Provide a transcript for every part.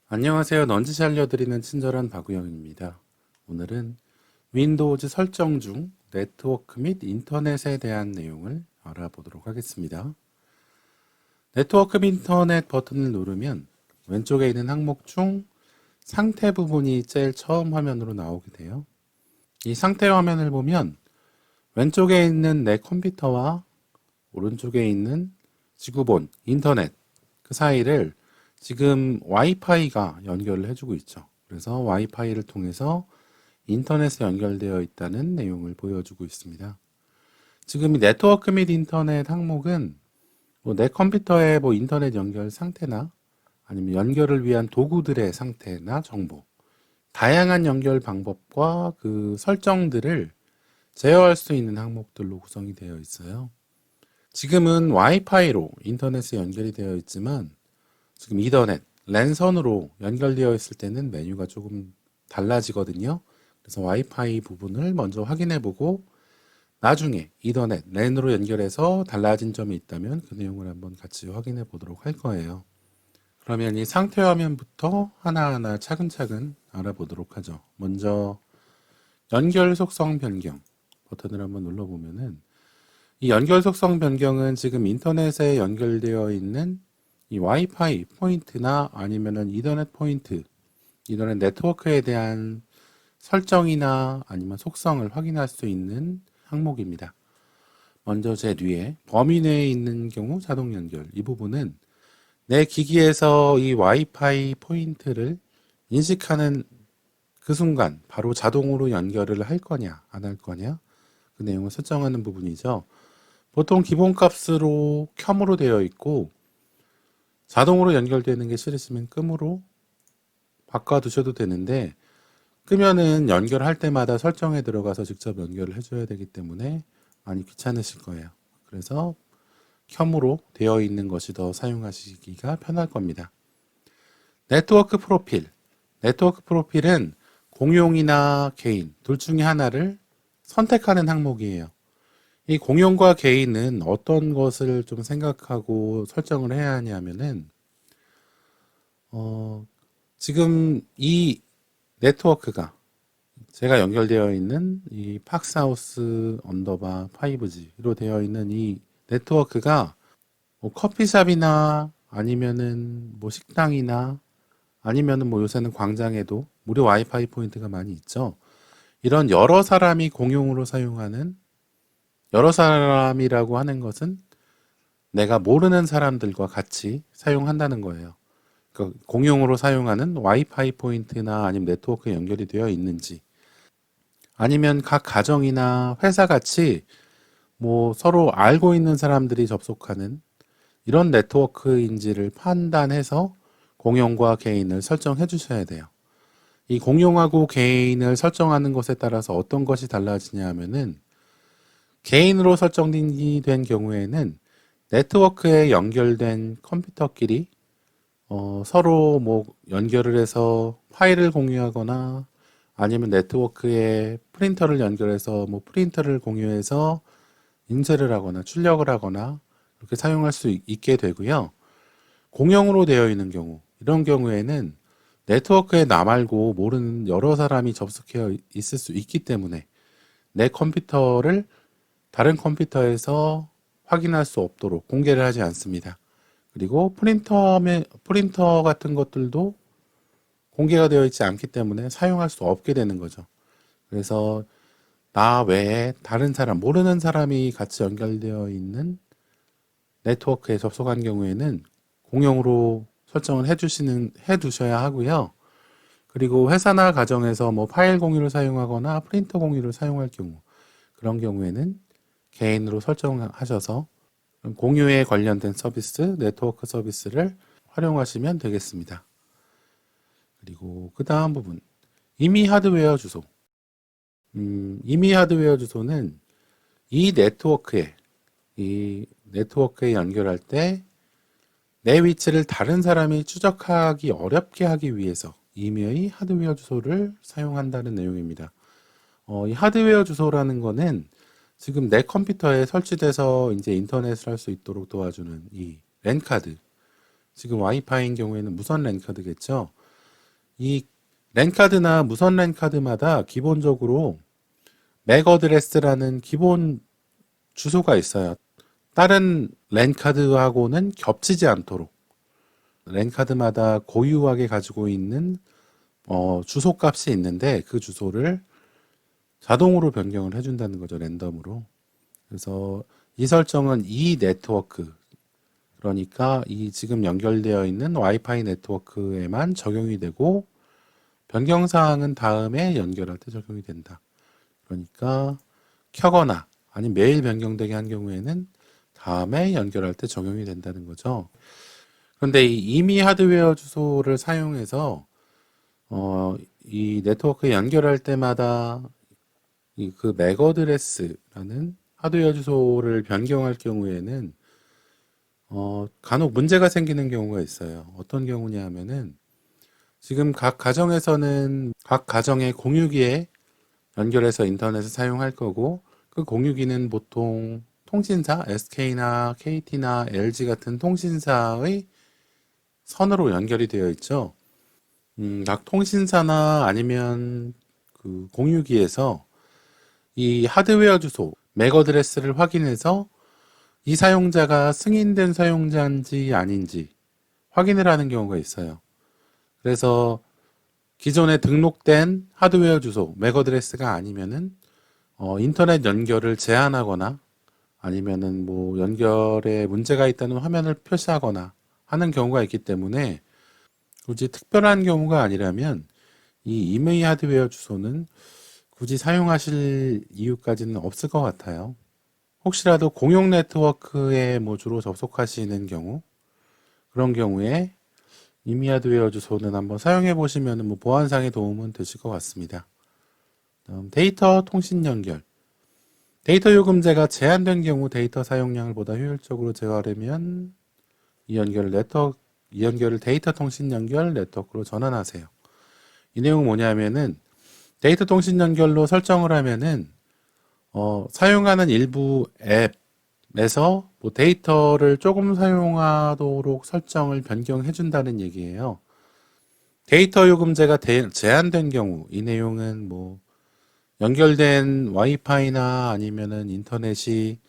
안녕하세요. 넌지시 알려드리는 친절한 박우영입니다. 오늘은 윈도우즈 설정 중 네트워크 및 인터넷에 대한 내용을 알아보도록 하겠습니다. 네트워크 및 인터넷 버튼을 누르면 왼쪽에 있는 항목 중 상태 부분이 제일 처음 화면으로 나오게 돼요. 이 상태 화면을 보면 왼쪽에 있는 내 컴퓨터와 오른쪽에 있는 지구본, 인터넷 그 사이를 지금 와이파이가 연결을 해주고 있죠. 그래서 와이파이를 통해서 인터넷에 연결되어 있다는 내용을 보여주고 있습니다. 지금 이 네트워크 및 인터넷 항목은 내 컴퓨터의 인터넷 연결 상태나 아니면 연결을 위한 도구들의 상태나 정보, 다양한 연결 방법과 그 설정들을 제어할 수 있는 항목들로 구성이 되어 있어요. 지금은 와이파이로 인터넷에 연결이 되어 있지만 지금 이더넷, 랜선으로 연결되어 있을 때는 메뉴가 조금 달라지거든요. 그래서 와이파이 부분을 먼저 확인해 보고 나중에 이더넷, 랜으로 연결해서 달라진 점이 있다면 그 내용을 한번 같이 확인해 보도록 할 거예요. 그러면 이 상태 화면부터 하나하나 차근차근 알아보도록 하죠. 먼저 연결 속성 변경 버튼을 한번 눌러보면은 이 연결 속성 변경은 지금 인터넷에 연결되어 있는 이 와이파이 포인트나 아니면은 이더넷 포인트, 이더넷 네트워크에 대한 설정이나 아니면 속성을 확인할 수 있는 항목입니다. 먼저 제 뒤에 범위 내에 있는 경우 자동 연결. 이 부분은 내 기기에서 이 와이파이 포인트를 인식하는 그 순간 바로 자동으로 연결을 할 거냐, 안 할 거냐, 그 내용을 설정하는 부분이죠. 보통 기본값으로 켬으로 되어 있고 자동으로 연결되는 게 싫으시면 끔으로 바꿔두셔도 되는데 끄면은 연결할 때마다 설정에 들어가서 직접 연결을 해줘야 되기 때문에 많이 귀찮으실 거예요. 그래서 켬으로 되어 있는 것이 더 사용하시기가 편할 겁니다. 네트워크 프로필. 네트워크 프로필은 공용이나 개인 둘 중에 하나를 선택하는 항목이에요. 이 공용과 개인은 어떤 것을 좀 생각하고 설정을 해야 하냐면은 지금 이 네트워크가 제가 연결되어 있는 이 팍스하우스 언더바 5G로 되어 있는 이 네트워크가 커피숍이나 아니면은 식당이나 아니면은 요새는 광장에도 무료 와이파이 포인트가 많이 있죠. 이런 여러 사람이 공용으로 사용하는 여러 사람이라고 하는 것은 내가 모르는 사람들과 같이 사용한다는 거예요. 공용으로 사용하는 와이파이 포인트나 아니면 네트워크에 연결이 되어 있는지 아니면 각 가정이나 회사 같이 서로 알고 있는 사람들이 접속하는 이런 네트워크인지를 판단해서 공용과 개인을 설정해 주셔야 돼요. 이 공용하고 개인을 설정하는 것에 따라서 어떤 것이 달라지냐 하면은 개인으로 설정이 된 경우에는 네트워크에 연결된 컴퓨터끼리 서로 연결을 해서 파일을 공유하거나 아니면 네트워크에 프린터를 연결해서 프린터를 공유해서 인쇄를 하거나 출력을 하거나 이렇게 사용할 수 있게 되고요. 공용으로 되어 있는 경우, 이런 경우에는 네트워크에 나 말고 모르는 여러 사람이 접속해 있을 수 있기 때문에 내 컴퓨터를 다른 컴퓨터에서 확인할 수 없도록 공개를 하지 않습니다. 그리고 프린터 같은 것들도 공개가 되어 있지 않기 때문에 사용할 수 없게 되는 거죠. 그래서 나 외에 다른 사람, 모르는 사람이 같이 연결되어 있는 네트워크에 접속한 경우에는 공용으로 설정을 해두셔야 하고요. 그리고 회사나 가정에서 파일 공유를 사용하거나 프린터 공유를 사용할 경우, 그런 경우에는 개인으로 설정하셔서 공유에 관련된 서비스, 네트워크 서비스를 활용하시면 되겠습니다. 그리고 그 다음 부분, 임의 하드웨어 주소. 임의 하드웨어 주소는 이 네트워크에 연결할 때 내 위치를 다른 사람이 추적하기 어렵게 하기 위해서 임의의 하드웨어 주소를 사용한다는 내용입니다. 이 하드웨어 주소라는 거는 지금 내 컴퓨터에 설치돼서 이제 인터넷을 할 수 있도록 도와주는 이 랜카드. 지금 와이파이인 경우에는 무선 랜카드겠죠. 이 랜카드나 무선 랜카드마다 기본적으로 맥 어드레스라는 기본 주소가 있어요. 다른 랜카드하고는 겹치지 않도록 랜카드마다 고유하게 가지고 있는 주소 값이 있는데 그 주소를 자동으로 변경을 해준다는 거죠. 랜덤으로. 그래서 이 설정은 이 네트워크, 그러니까 이 지금 연결되어 있는 와이파이 네트워크에만 적용이 되고 변경사항은 다음에 연결할 때 적용이 된다. 그러니까 켜거나 아니면 매일 변경되게 한 경우에는 다음에 연결할 때 적용이 된다는 거죠. 그런데 이 임의 하드웨어 주소를 사용해서 이 네트워크에 연결할 때마다 그 맥 어드레스라는 하드웨어 주소를 변경할 경우에는 간혹 문제가 생기는 경우가 있어요. 어떤 경우냐 하면은 지금 각 가정에서는 각 가정의 공유기에 연결해서 인터넷을 사용할 거고 그 공유기는 보통 통신사, SK나 KT나 LG 같은 통신사의 선으로 연결이 되어 있죠. 각 통신사나 아니면 그 공유기에서 이 하드웨어 주소, 맥 어드레스를 확인해서 이 사용자가 승인된 사용자인지 아닌지 확인을 하는 경우가 있어요. 그래서 기존에 등록된 하드웨어 주소, 맥 어드레스가 아니면은 인터넷 연결을 제한하거나 아니면은 뭐 연결에 문제가 있다는 화면을 표시하거나 하는 경우가 있기 때문에 굳이 특별한 경우가 아니라면 이 이메일 하드웨어 주소는 굳이 사용하실 이유까지는 없을 것 같아요. 혹시라도 공용 네트워크에 뭐 주로 접속하시는 경우 그런 경우에 이메일 하드웨어 주소는 한번 사용해 보시면 뭐 보안상의 도움은 되실 것 같습니다. 다음 데이터 통신 연결. 데이터 요금제가 제한된 경우 데이터 사용량을 보다 효율적으로 제어하려면 이 연결을 데이터 통신 연결 네트워크로 전환하세요. 이 내용은 뭐냐면은 데이터 통신 연결로 설정을 하면은 사용하는 일부 앱에서 뭐 데이터를 조금 사용하도록 설정을 변경해 준다는 얘기예요. 데이터 요금제가 제한된 경우 이 내용은 뭐 연결된 와이파이나 아니면은 인터넷이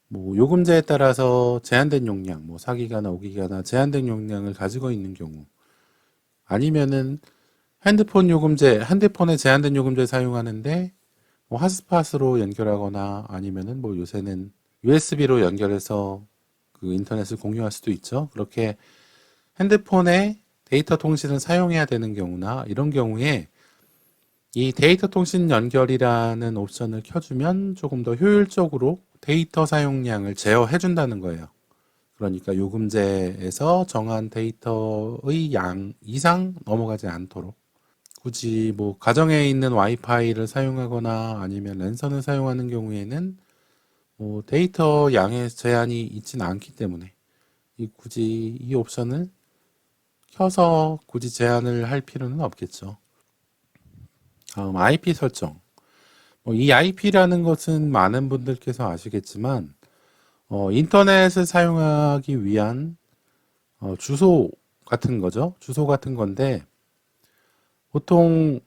뭐 요금제에 따라서 제한된 용량, 뭐 4기가나 5기가나 제한된 용량을 가지고 있는 경우 아니면은 핸드폰에 제한된 요금제 사용하는데 뭐 핫스팟으로 연결하거나 아니면은 뭐 요새는 USB로 연결해서 그 인터넷을 공유할 수도 있죠. 그렇게 핸드폰에 데이터 통신을 사용해야 되는 경우나 이런 경우에 이 데이터 통신 연결이라는 옵션을 켜주면 조금 더 효율적으로 데이터 사용량을 제어해 준다는 거예요. 그러니까 요금제에서 정한 데이터의 양 이상 넘어가지 않도록 굳이 뭐 가정에 있는 와이파이를 사용하거나 아니면 랜선을 사용하는 경우에는 뭐 데이터 양의 제한이 있지는 않기 때문에 굳이 이 옵션을 켜서 굳이 제한을 할 필요는 없겠죠. 다음 IP 설정. 이 IP라는 것은 많은 분들께서 아시겠지만 인터넷을 사용하기 위한 주소 같은 거죠. 주소 같은 건데 보통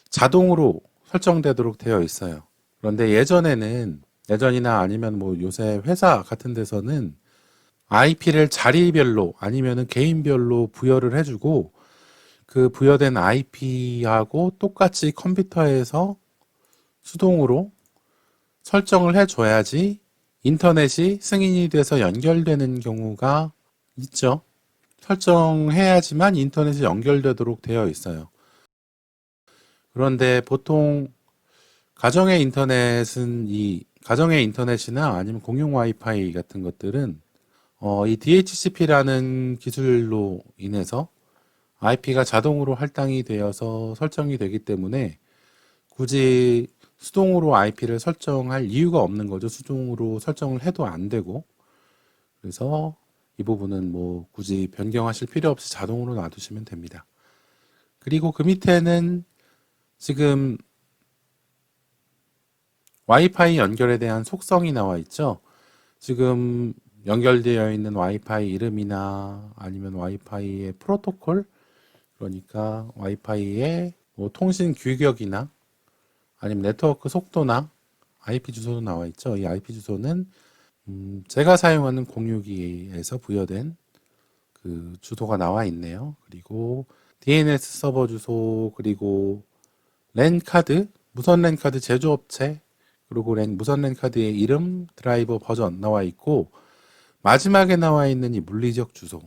자동으로 설정되도록 되어 있어요. 그런데 예전이나 아니면 뭐 요새 회사 같은 데서는 IP를 자리별로 아니면은 개인별로 부여를 해주고 그 부여된 IP하고 똑같이 컴퓨터에서 수동으로 설정을 해줘야지 인터넷이 승인이 돼서 연결되는 경우가 있죠. 설정해야지만 인터넷이 연결되도록 되어 있어요. 그런데 보통 가정의 인터넷이나 아니면 공용 와이파이 같은 것들은 이 DHCP라는 기술로 인해서 IP가 자동으로 할당이 되어서 설정이 되기 때문에 굳이 수동으로 IP를 설정할 이유가 없는 거죠. 수동으로 설정을 해도 안 되고. 그래서 이 부분은 뭐 굳이 변경하실 필요 없이 자동으로 놔두시면 됩니다. 그리고 그 밑에는 지금 와이파이 연결에 대한 속성이 나와 있죠. 지금 연결되어 있는 와이파이 이름이나 아니면 와이파이의 프로토콜, 그러니까 와이파이의 뭐 통신 규격이나 아니면 네트워크 속도나 IP 주소도 나와 있죠. 이 IP 주소는 제가 사용하는 공유기에서 부여된 그 주소가 나와 있네요. 그리고 DNS 서버 주소, 그리고 랜 카드, 무선 랜 카드 제조업체, 그리고 무선 랜 카드의 이름, 드라이버 버전 나와 있고, 마지막에 나와 있는 이 물리적 주소,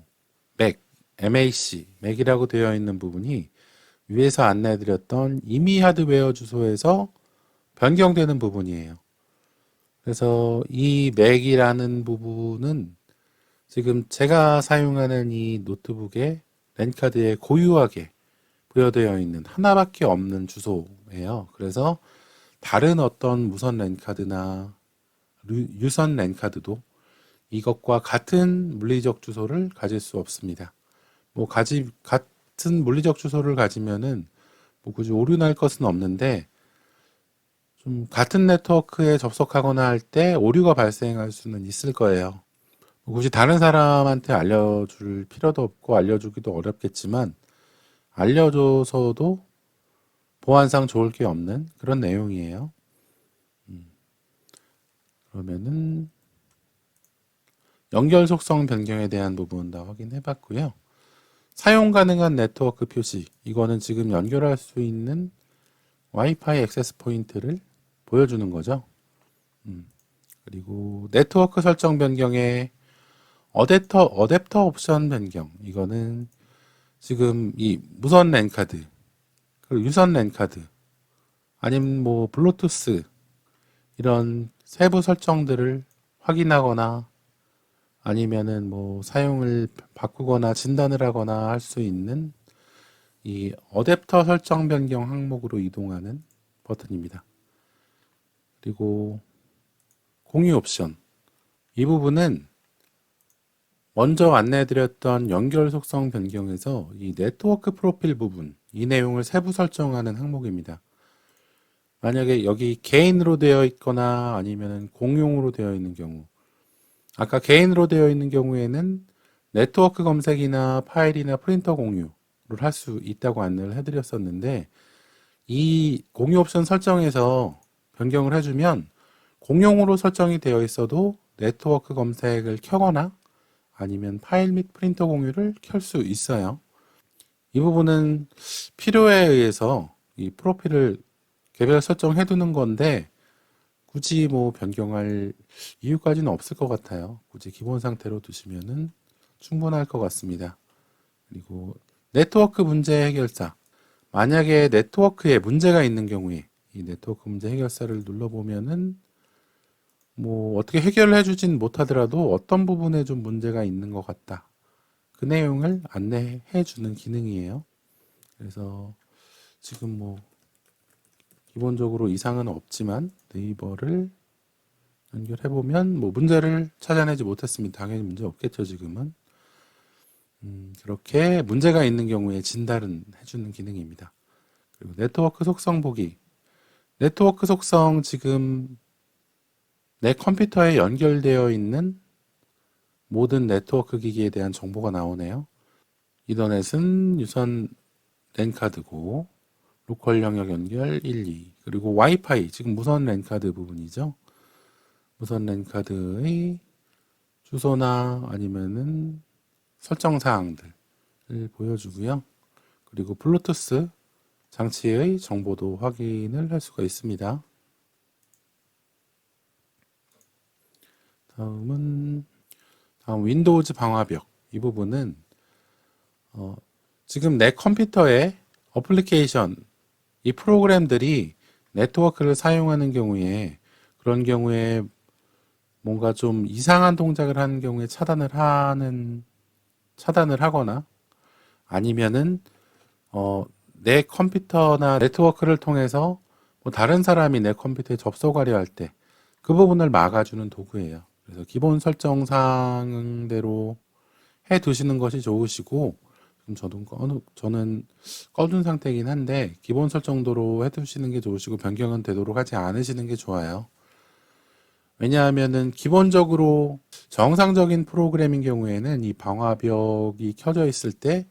MAC이라고 되어 있는 부분이 위에서 안내해드렸던 임의 하드웨어 주소에서 변경되는 부분이에요. 그래서 이 MAC이라는 부분은 지금 제가 사용하는 이 노트북의 랜카드에 고유하게 부여되어 있는 하나밖에 없는 주소예요. 그래서 다른 어떤 무선 랜카드나 유선 랜카드도 이것과 같은 물리적 주소를 가질 수 없습니다. 같은 물리적 주소를 가지면은 뭐 굳이 오류 날 것은 없는데, 좀 같은 네트워크에 접속하거나 할 때 오류가 발생할 수는 있을 거예요. 굳이 다른 사람한테 알려줄 필요도 없고 알려주기도 어렵겠지만, 알려줘서도 보안상 좋을 게 없는 그런 내용이에요. 그러면은 연결 속성 변경에 대한 부분 다 확인해 봤고요. 사용 가능한 네트워크 표시, 이거는 지금 연결할 수 있는 와이파이 액세스 포인트를 보여주는 거죠. 그리고 네트워크 설정 변경에 어댑터 옵션 변경, 이거는 지금 이 무선 랜 카드, 그리고 유선 랜 카드, 아니면 뭐 블루투스, 이런 세부 설정들을 확인하거나 아니면은 뭐 사용을 바꾸거나 진단을 하거나 할 수 있는 이 어댑터 설정 변경 항목으로 이동하는 버튼입니다. 그리고 공유 옵션, 이 부분은 먼저 안내해드렸던 연결 속성 변경에서 이 네트워크 프로필 부분, 이 내용을 세부 설정하는 항목입니다. 만약에 여기 개인으로 되어 있거나 아니면 공용으로 되어 있는 경우, 아까 개인으로 되어 있는 경우에는 네트워크 검색이나 파일이나 프린터 공유를 할 수 있다고 안내를 해드렸었는데, 이 공유 옵션 설정에서 변경을 해주면 공용으로 설정이 되어 있어도 네트워크 검색을 켜거나 아니면 파일 및 프린터 공유를 켤 수 있어요. 이 부분은 필요에 의해서 이 프로필을 개별 설정해 두는 건데, 굳이 뭐 변경할 이유까지는 없을 것 같아요. 굳이 기본 상태로 두시면은 충분할 것 같습니다. 그리고 네트워크 문제 해결사, 만약에 네트워크에 문제가 있는 경우에 이 네트워크 문제 해결사를 눌러보면은 뭐 어떻게 해결을 해주진 못하더라도 어떤 부분에 좀 문제가 있는 것 같다, 그 내용을 안내해 주는 기능이에요. 그래서 지금 뭐 기본적으로 이상은 없지만 네이버를 연결해 보면 뭐 문제를 찾아내지 못했습니다. 당연히 문제 없겠죠, 지금은. 그렇게 문제가 있는 경우에 진단을 해주는 기능입니다. 그리고 네트워크 속성 보기. 네트워크 속성, 지금 내 컴퓨터에 연결되어 있는 모든 네트워크 기기에 대한 정보가 나오네요. 이더넷은 유선 랜카드고, 로컬 영역 연결 1, 2, 그리고 와이파이, 지금 무선 랜카드 부분이죠. 무선 랜카드의 주소나 아니면은 설정 사항들을 보여주고요. 그리고 블루투스 장치의 정보도 확인을 할 수가 있습니다. 다음 윈도우즈 방화벽, 이 부분은 지금 내 컴퓨터에 어플리케이션, 이 프로그램들이 네트워크를 사용하는 경우에, 그런 경우에 뭔가 좀 이상한 동작을 하는 경우에 차단을 하거나 아니면은 내 컴퓨터나 네트워크를 통해서 뭐 다른 사람이 내 컴퓨터에 접속하려 할 때 그 부분을 막아주는 도구예요. 그래서 기본 설정 사항대로 해 두시는 것이 좋으시고, 저는 꺼둔 상태이긴 한데 기본 설정도로 해 두시는 게 좋으시고 변경은 되도록 하지 않으시는 게 좋아요. 왜냐하면은 기본적으로 정상적인 프로그램인 경우에는 이 방화벽이 켜져 있을 때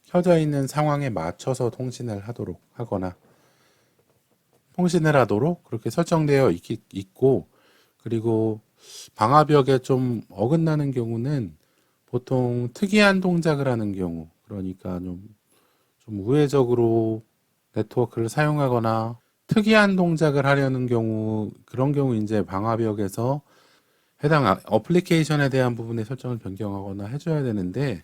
켜져 있는 상황에 맞춰서 통신을 하도록 하거나 통신을 하도록 그렇게 설정되어 있고, 그리고 방화벽에 좀 어긋나는 경우는 보통 특이한 동작을 하는 경우, 그러니까 좀 우회적으로 네트워크를 사용하거나 특이한 동작을 하려는 경우, 그런 경우 이제 방화벽에서 해당 어플리케이션에 대한 부분의 설정을 변경하거나 해줘야 되는데,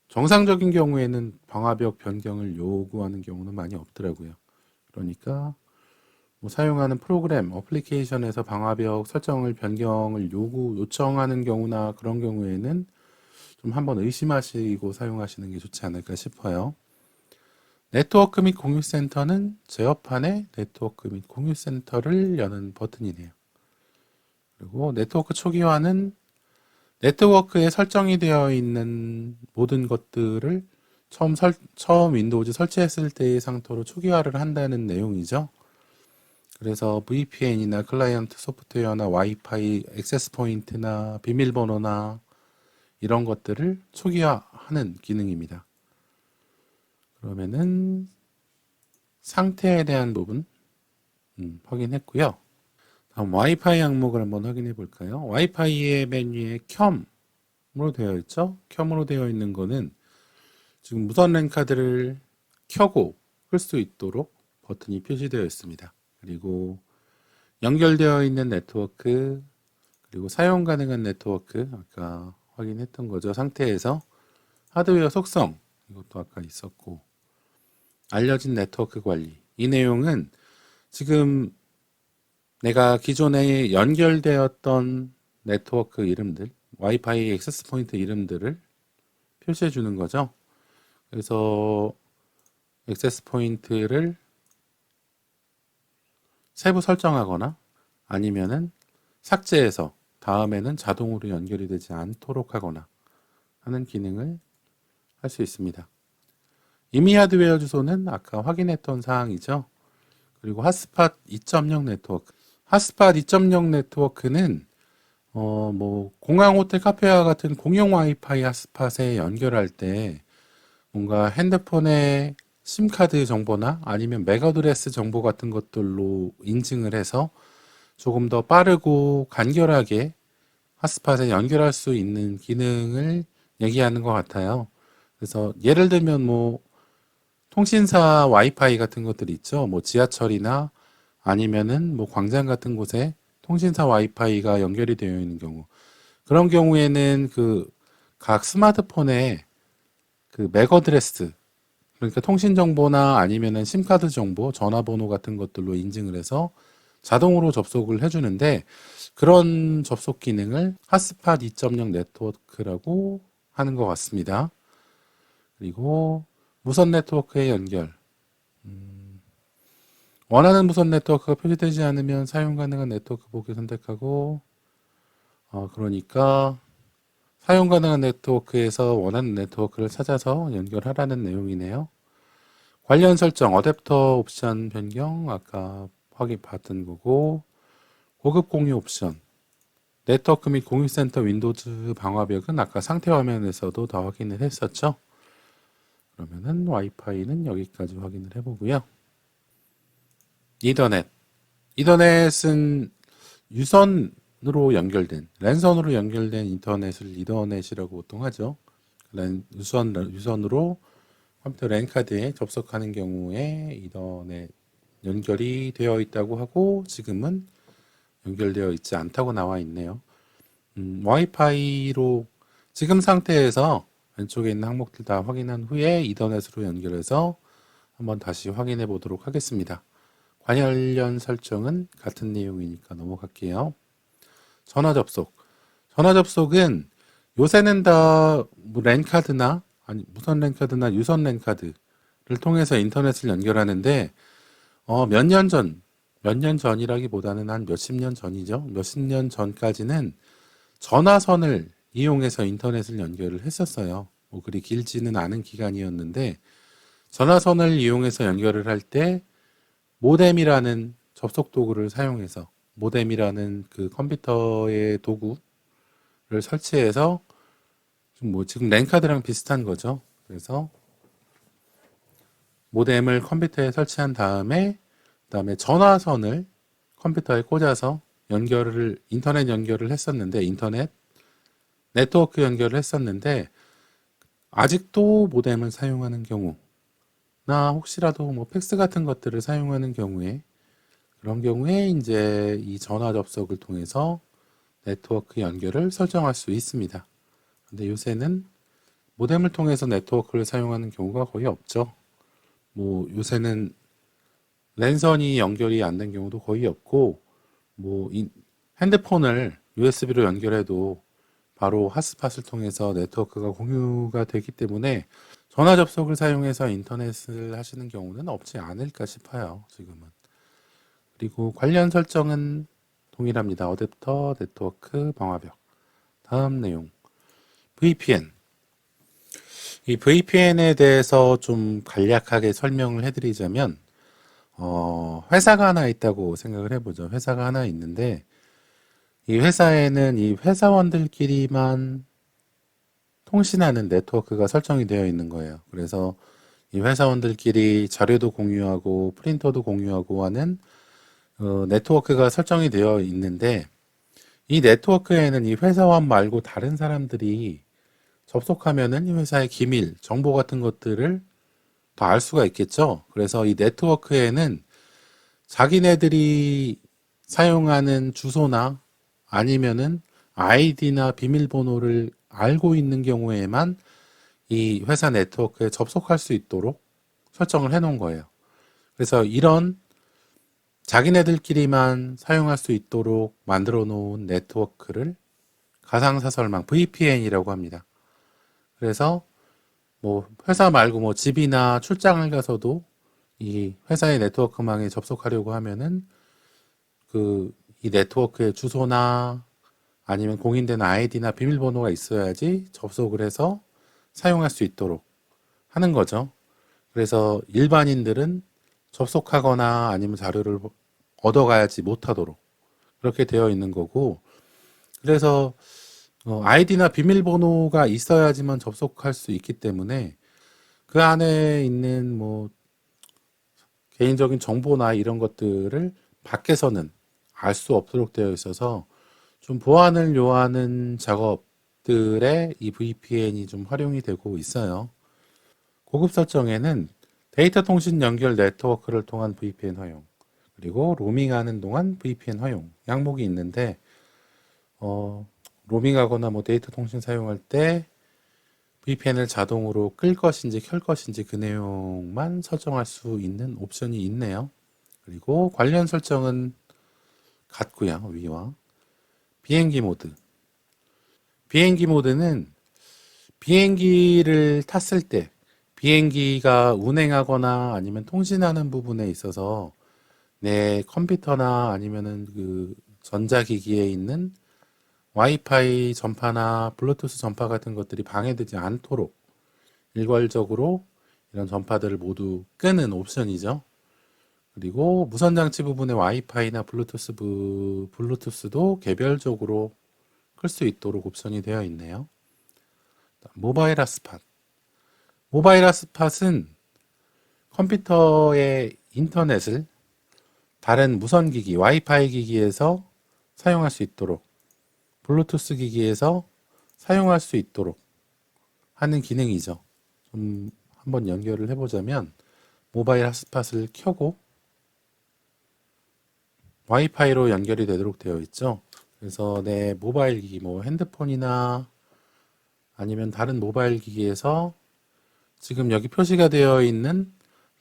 정상적인 경우에는 방화벽 변경을 요구하는 경우는 많이 없더라고요. 그러니까 뭐 사용하는 프로그램, 어플리케이션에서 방화벽 설정을 변경을 요청하는 경우나 그런 경우에는 좀 한번 의심하시고 사용하시는 게 좋지 않을까 싶어요. 네트워크 및 공유센터는 제어판의 네트워크 및 공유센터를 여는 버튼이네요. 그리고 네트워크 초기화는 네트워크에 설정이 되어 있는 모든 것들을 처음 윈도우즈 설치했을 때의 상태로 초기화를 한다는 내용이죠. 그래서 VPN이나 클라이언트 소프트웨어나 와이파이 액세스 포인트나 비밀번호나 이런 것들을 초기화하는 기능입니다. 그러면은 상태에 대한 부분 확인했고요. 다음 와이파이 항목을 한번 확인해 볼까요? 와이파이의 맨 위에 켬으로 되어 있죠? 켬으로 되어 있는 거는 지금 무선 랜 카드를 켜고 끌 수 있도록 버튼이 표시되어 있습니다. 그리고 연결되어 있는 네트워크, 그리고 사용 가능한 네트워크, 아까 확인했던 거죠. 상태에서 하드웨어 속성, 이것도 아까 있었고, 알려진 네트워크 관리. 이 내용은 지금 내가 기존에 연결되었던 네트워크 이름들, 와이파이 액세스 포인트 이름들을 표시해 주는 거죠. 그래서 액세스 포인트를 세부 설정하거나 아니면은 삭제해서 다음에는 자동으로 연결이 되지 않도록 하거나 하는 기능을 할 수 있습니다. 임의 하드웨어 주소는 아까 확인했던 사항이죠. 그리고 핫스팟 2.0 네트워크. 핫스팟 2.0 네트워크는 뭐 공항, 호텔, 카페와 같은 공용 와이파이 핫스팟에 연결할 때 뭔가 핸드폰의 심카드 정보나 아니면 맥 어드레스 정보 같은 것들로 인증을 해서 조금 더 빠르고 간결하게 핫스팟에 연결할 수 있는 기능을 얘기하는 것 같아요. 그래서 예를 들면 뭐 통신사 와이파이 같은 것들이 있죠. 뭐 지하철이나 아니면은 뭐 광장 같은 곳에 통신사 와이파이가 연결이 되어 있는 경우, 그런 경우에는 그 각 스마트폰에 그 맥 어드레스, 그러니까 통신 정보나 아니면은 심카드 정보, 전화번호 같은 것들로 인증을 해서 자동으로 접속을 해주는데, 그런 접속 기능을 핫스팟 2.0 네트워크라고 하는 것 같습니다. 그리고 무선 네트워크의 연결. 원하는 무선 네트워크가 표시되지 않으면 사용 가능한 네트워크 보기 선택하고, 그러니까 사용 가능한 네트워크에서 원하는 네트워크를 찾아서 연결하라는 내용이네요. 관련 설정, 어댑터 옵션 변경, 아까 확인 받은 거고, 고급 공유 옵션, 네트워크 및 공유센터 윈도우즈 방화벽은 아까 상태 화면에서도 다 확인을 했었죠. 그러면은 와이파이는 여기까지 확인을 해보고요. 이더넷. 이더넷은 유선으로 연결된, 랜선으로 연결된 인터넷을 이더넷이라고 보통 하죠. 유선으로 컴퓨터 랜 카드에 접속하는 경우에 이더넷 연결이 되어 있다고 하고, 지금은 연결되어 있지 않다고 나와 있네요. 와이파이로 지금 상태에서 왼쪽에 있는 항목들 다 확인한 후에 이더넷으로 연결해서 한번 다시 확인해 보도록 하겠습니다. 관련 설정은 같은 내용이니까 넘어갈게요. 전화 접속. 전화 접속은 요새는 다 랜카드나 아니 무선 랜카드나 유선 랜카드를 통해서 인터넷을 연결하는데, 몇 년 전이라기보다는 한 몇십 년 전이죠. 몇십 년 전까지는 전화선을 이용해서 인터넷을 연결을 했었어요. 뭐 그리 길지는 않은 기간이었는데, 전화선을 이용해서 연결을 할 때 모뎀이라는 접속 도구를 사용해서, 모뎀이라는 그 컴퓨터의 도구를 설치해서 지금 랜카드랑 비슷한 거죠. 그래서 모뎀을 컴퓨터에 설치한 다음에 그다음에 전화선을 컴퓨터에 꽂아서 인터넷 연결을 했었는데 네트워크 연결을 했었는데 아직도 모뎀을 사용하는 경우나 혹시라도 뭐 팩스 같은 것들을 사용하는 경우에 그런 경우에 이제 이 전화 접속을 통해서 네트워크 연결을 설정할 수 있습니다. 근데 요새는 모뎀을 통해서 네트워크를 사용하는 경우가 거의 없죠. 요새는 랜선이 연결이 안 된 경우도 거의 없고, 핸드폰을 USB로 연결해도 바로 핫스팟을 통해서 네트워크가 공유가 되기 때문에 전화 접속을 사용해서 인터넷을 하시는 경우는 없지 않을까 싶어요, 지금은. 그리고 관련 설정은 동일합니다. 어댑터, 네트워크, 방화벽. 다음 내용. VPN. 이 VPN에 대해서 좀 간략하게 설명을 해드리자면, 회사가 하나 있다고 생각을 해보죠. 회사가 하나 있는데, 이 회사에는 이 회사원들끼리만 통신하는 네트워크가 설정이 되어 있는 거예요. 그래서 이 회사원들끼리 자료도 공유하고 프린터도 공유하고 하는 네트워크가 설정이 되어 있는데, 이 네트워크에는 이 회사원 말고 다른 사람들이 접속하면은 이 회사의 기밀, 정보 같은 것들을 다 알 수가 있겠죠. 그래서 이 네트워크에는 자기네들이 사용하는 주소나 아니면은 아이디나 비밀번호를 알고 있는 경우에만 이 회사 네트워크에 접속할 수 있도록 설정을 해 놓은 거예요. 그래서 이런 자기네들끼리만 사용할 수 있도록 만들어 놓은 네트워크를 가상사설망 VPN이라고 합니다. 그래서 회사 말고 집이나 출장을 가서도 이 회사의 네트워크망에 접속하려고 하면은 이 네트워크의 주소나 아니면 공인된 아이디나 비밀번호가 있어야지 접속을 해서 사용할 수 있도록 하는 거죠. 그래서 일반인들은 접속하거나 아니면 자료를 얻어가야지 못하도록 그렇게 되어 있는 거고, 그래서 아이디나 비밀번호가 있어야지만 접속할 수 있기 때문에 그 안에 있는 개인적인 정보나 이런 것들을 밖에서는 알 수 없도록 되어 있어서 좀 보안을 요하는 작업들에 이 VPN이 좀 활용이 되고 있어요. 고급 설정에는 데이터 통신 연결 네트워크를 통한 VPN 허용, 그리고 로밍하는 동안 VPN 허용 양목이 있는데, 로밍하거나 데이터 통신 사용할 때 VPN을 자동으로 끌 것인지 켤 것인지 그 내용만 설정할 수 있는 옵션이 있네요. 그리고 관련 설정은 같고요, 위와. 비행기 모드. 비행기 모드는 비행기를 탔을 때 비행기가 운행하거나 아니면 통신하는 부분에 있어서 내 컴퓨터나 아니면은 그 전자기기에 있는 와이파이 전파나 블루투스 전파 같은 것들이 방해되지 않도록 일괄적으로 이런 전파들을 모두 끄는 옵션이죠. 그리고 무선 장치 부분의 와이파이나 블루투스도 개별적으로 끌 수 있도록 옵션이 되어 있네요. 모바일 핫스팟. 모바일 핫스팟은 컴퓨터의 인터넷을 다른 무선 기기, 와이파이 기기에서 사용할 수 있도록, 블루투스 기기에서 사용할 수 있도록 하는 기능이죠. 좀 한번 연결을 해보자면 모바일 핫스팟을 켜고 와이파이로 연결이 되도록 되어 있죠. 그래서 내 모바일 기기, 핸드폰이나 아니면 다른 모바일 기기에서 지금 여기 표시가 되어 있는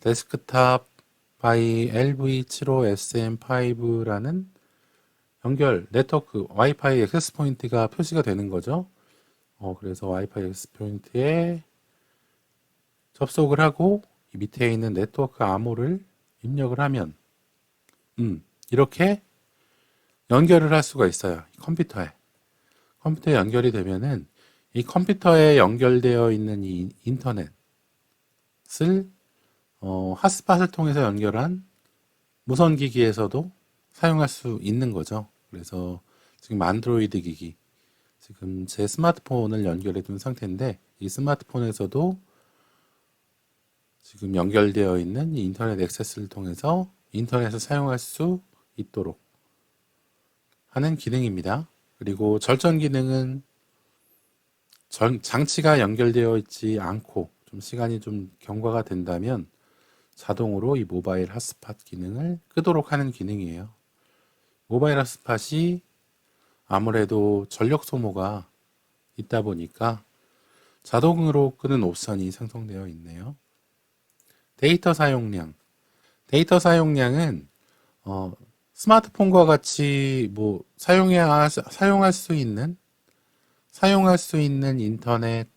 데스크탑 바이 LV75SM5라는 연결 네트워크 와이파이 액세스 포인트가 표시가 되는 거죠. 그래서 와이파이 액세스 포인트에 접속을 하고 이 밑에 있는 네트워크 암호를 입력을 하면 이렇게 연결을 할 수가 있어요. 컴퓨터에 연결이 되면은 이 컴퓨터에 연결되어 있는 이 인터넷을 핫스팟을 통해서 연결한 무선 기기에서도 사용할 수 있는 거죠. 그래서 지금 안드로이드 기기, 지금 제 스마트폰을 연결해 둔 상태인데 이 스마트폰에서도 지금 연결되어 있는 이 인터넷 액세스를 통해서 인터넷을 사용할 수 있도록 하는 기능입니다. 그리고 절전 기능은 장치가 연결되어 있지 않고 좀 시간이 좀 경과가 된다면 자동으로 이 모바일 핫스팟 기능을 끄도록 하는 기능이에요. 모바일 핫스팟이 아무래도 전력 소모가 있다 보니까 자동으로 끄는 옵션이 생성되어 있네요. 데이터 사용량. 데이터 사용량은 스마트폰과 같이 뭐 사용할 수 있는 인터넷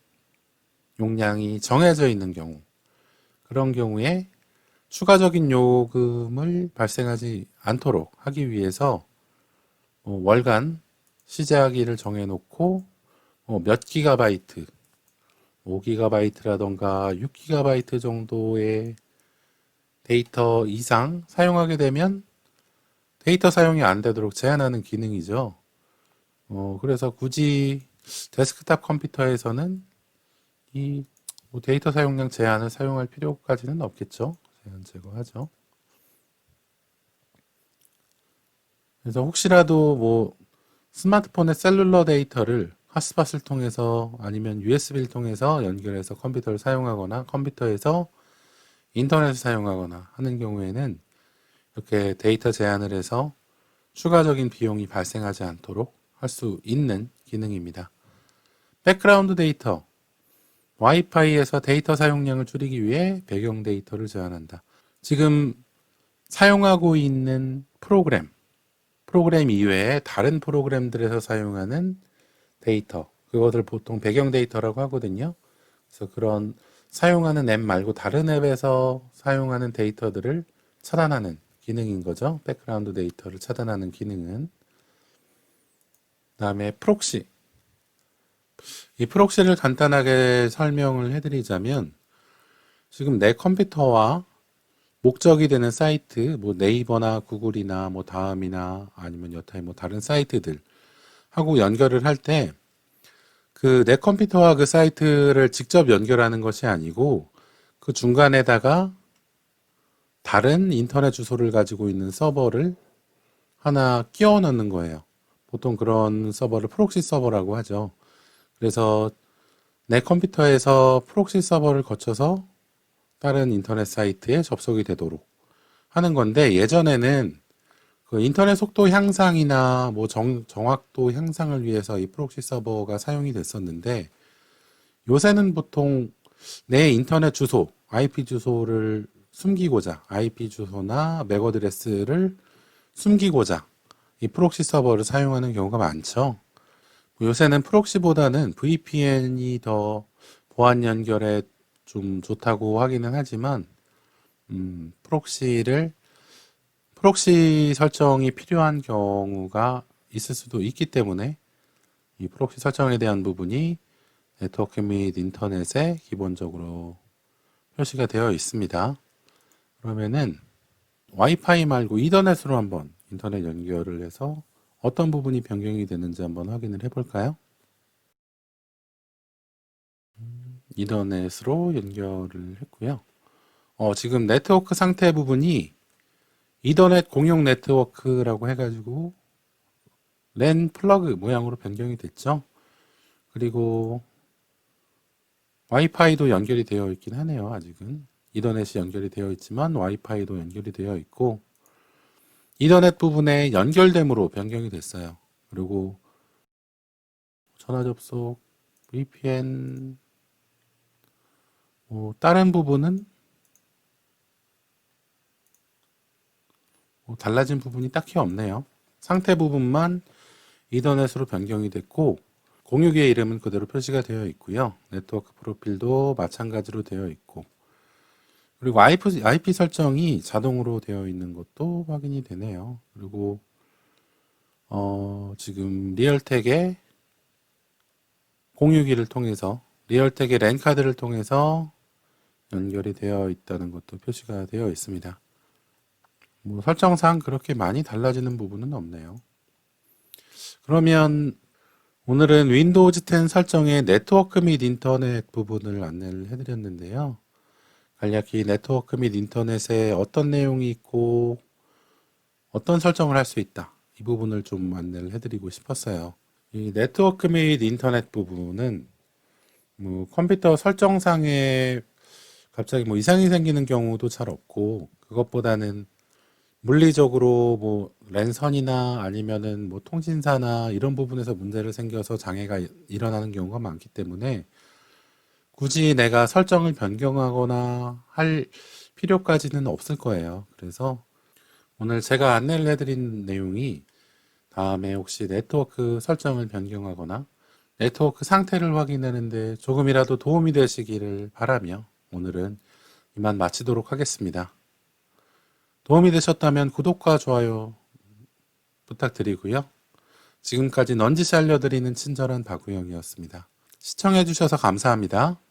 용량이 정해져 있는 경우, 그런 경우에 추가적인 요금을 발생하지 않도록 하기 위해서 월간 시작일을 정해놓고 몇 기가바이트, 5기가바이트라던가 6기가바이트 정도의 데이터 이상 사용하게 되면 데이터 사용이 안 되도록 제한하는 기능이죠. 그래서 굳이 데스크탑 컴퓨터에서는 이 데이터 사용량 제한을 사용할 필요까지는 없겠죠. 제한 제거하죠. 그래서 혹시라도 뭐 스마트폰의 셀룰러 데이터를 핫스팟을 통해서 아니면 USB를 통해서 연결해서 컴퓨터를 사용하거나 컴퓨터에서 인터넷을 사용하거나 하는 경우에는 이렇게 데이터 제한을 해서 추가적인 비용이 발생하지 않도록 할 수 있는 기능입니다. 백그라운드 데이터. 와이파이에서 데이터 사용량을 줄이기 위해 배경 데이터를 제한한다. 지금 사용하고 있는 프로그램 이외에 다른 프로그램들에서 사용하는 데이터, 그것을 보통 배경 데이터라고 하거든요. 그래서 그런 사용하는 앱 말고 다른 앱에서 사용하는 데이터들을 차단하는 기능인 거죠. 백그라운드 데이터를 차단하는 기능은. 그다음에 프록시. 이 프록시를 간단하게 설명을 해드리자면 지금 내 컴퓨터와 목적이 되는 사이트, 뭐 네이버나 구글이나 뭐 다음이나 아니면 여타의 뭐 다른 사이트들 하고 연결을 할 때 그 내 컴퓨터와 그 사이트를 직접 연결하는 것이 아니고 그 중간에다가 다른 인터넷 주소를 가지고 있는 서버를 하나 끼워 넣는 거예요. 보통 그런 서버를 프록시 서버라고 하죠. 그래서 내 컴퓨터에서 프록시 서버를 거쳐서 다른 인터넷 사이트에 접속이 되도록 하는 건데, 예전에는 그 인터넷 속도 향상이나 뭐 정확도 향상을 위해서 이 프록시 서버가 사용이 됐었는데, 요새는 보통 내 인터넷 주소, IP 주소를 숨기고자, IP 주소나 맥 어드레스를 숨기고자 이 프록시 서버를 사용하는 경우가 많죠. 요새는 프록시보다는 VPN이 더 보안 연결에 좀 좋다고 하기는 하지만, 프록시 설정이 필요한 경우가 있을 수도 있기 때문에 이 프록시 설정에 대한 부분이 네트워크 및 인터넷에 기본적으로 표시가 되어 있습니다. 그러면은 와이파이 말고 이더넷으로 한번 인터넷 연결을 해서 어떤 부분이 변경이 되는지 한번 확인을 해볼까요? 이더넷으로 연결을 했고요. 지금 네트워크 상태 부분이 이더넷 공용 네트워크라고 해가지고 랜 플러그 모양으로 변경이 됐죠. 그리고 와이파이도 연결이 되어 있긴 하네요. 아직은 이더넷이 연결이 되어 있지만 와이파이도 연결이 되어 있고 이더넷 부분에 연결됨으로 변경이 됐어요. 그리고 전화 접속, VPN, 다른 부분은 달라진 부분이 딱히 없네요. 상태 부분만 이더넷으로 변경이 됐고 공유기의 이름은 그대로 표시가 되어 있고요. 네트워크 프로필도 마찬가지로 되어 있고, 그리고 IP 설정이 자동으로 되어 있는 것도 확인이 되네요. 그리고 지금 리얼텍의 공유기를 통해서 리얼텍의 랜 카드를 통해서 연결이 되어 있다는 것도 표시가 되어 있습니다. 뭐 설정상 그렇게 많이 달라지는 부분은 없네요. 그러면 오늘은 윈도우즈 10 설정의 네트워크 및 인터넷 부분을 안내를 해드렸는데요. 간략히 네트워크 및 인터넷에 어떤 내용이 있고 어떤 설정을 할 수 있다. 이 부분을 좀 안내를 해드리고 싶었어요. 이 네트워크 및 인터넷 부분은 컴퓨터 설정상에 갑자기 이상이 생기는 경우도 잘 없고, 그것보다는 물리적으로 랜선이나 아니면은 통신사나 이런 부분에서 문제를 생겨서 장애가 일어나는 경우가 많기 때문에 굳이 내가 설정을 변경하거나 할 필요까지는 없을 거예요. 그래서 오늘 제가 안내를 해드린 내용이 다음에 혹시 네트워크 설정을 변경하거나 네트워크 상태를 확인하는데 조금이라도 도움이 되시기를 바라며 오늘은 이만 마치도록 하겠습니다. 도움이 되셨다면 구독과 좋아요 부탁드리고요. 지금까지 넌지시 알려드리는 친절한 박우영이었습니다. 시청해주셔서 감사합니다.